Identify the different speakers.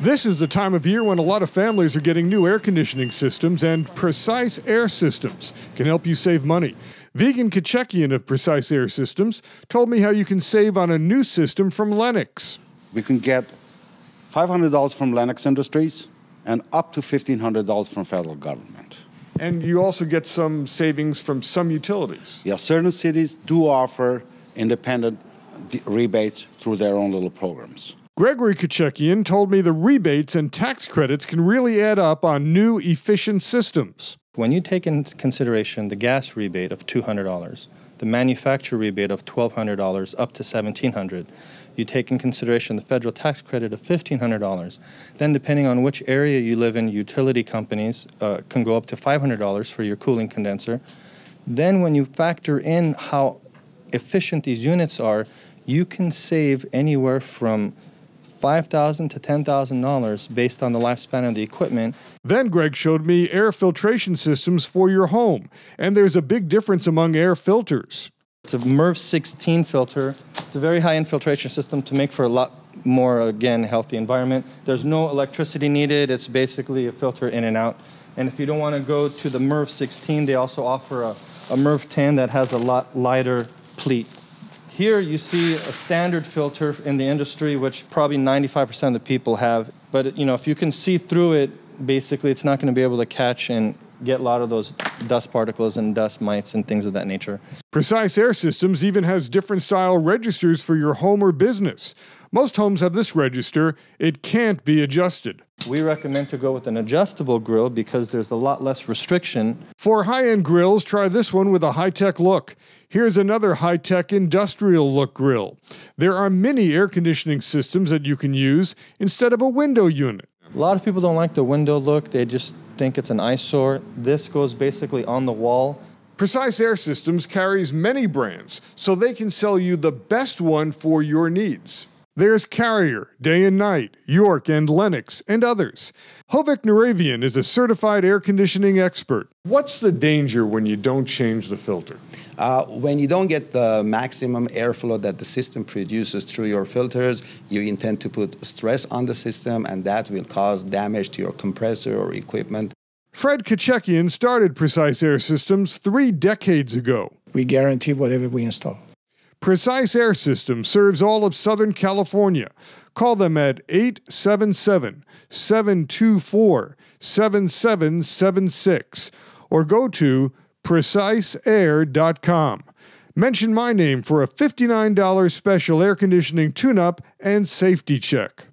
Speaker 1: This is the time of year when a lot of families are getting new air conditioning systems, and Precise Air Systems can help you save money. Vigen Kachekian of Precise Air Systems told me how you can save on a new system from Lennox.
Speaker 2: We can get $500 from Lennox Industries and up to $1,500 from federal government.
Speaker 1: And you also get some savings from some utilities.
Speaker 2: Yeah, certain cities do offer independent rebates through their own little programs.
Speaker 1: Gregory Kachekian told me the rebates and tax credits can really add up on new, efficient systems.
Speaker 3: When you take into consideration the gas rebate of $200, the manufacturer rebate of $1,200 up to $1,700, you take in consideration the federal tax credit of $1,500, then depending on which area you live in, utility companies can go up to $500 for your cooling condenser. Then when you factor in how efficient these units are, you can save anywhere from $5,000 to $10,000 based on the lifespan of the equipment.
Speaker 1: Then Greg showed me air filtration systems for your home, and there's a big difference among air filters.
Speaker 3: It's a MERV 16 filter. It's a very high infiltration system to make for a lot more, again, healthy environment. There's no electricity needed. It's basically a filter in and out. And if you don't want to go to the MERV 16, they also offer a MERV 10 that has a lot lighter pleat. Here you see a standard filter in the industry, which probably 95% of the people have. But if you can see through it, basically it's not going to be able to catch and get a lot of those dust particles and dust mites and things of that nature.
Speaker 1: Precise Air Systems even has different style registers for your home or business. Most homes have this register. It can't be adjusted.
Speaker 3: We recommend to go with an adjustable grill because there's a lot less restriction.
Speaker 1: For high-end grills, try this one with a high-tech look. Here's another high-tech industrial look grill. There are mini air conditioning systems that you can use instead of a window unit.
Speaker 3: A lot of people don't like the window look. They just think it's an eyesore. This goes basically on the wall.
Speaker 1: Precise Air Systems carries many brands, so they can sell you the best one for your needs. There's Carrier, Day and Night, York, and Lennox, and others. Hovik Naravian is a certified air conditioning expert. What's the danger when you don't change the filter?
Speaker 4: When you don't get the maximum airflow that the system produces through your filters, you intend to put stress on the system, and that will cause damage to your compressor or equipment.
Speaker 1: Fred Kachekian started Precise Air Systems 3 decades ago.
Speaker 5: We guarantee whatever we install.
Speaker 1: Precise Air Systems serves all of Southern California. Call them at 877-724-7776 or go to preciseair.com. Mention my name for a $59 special air conditioning tune-up and safety check.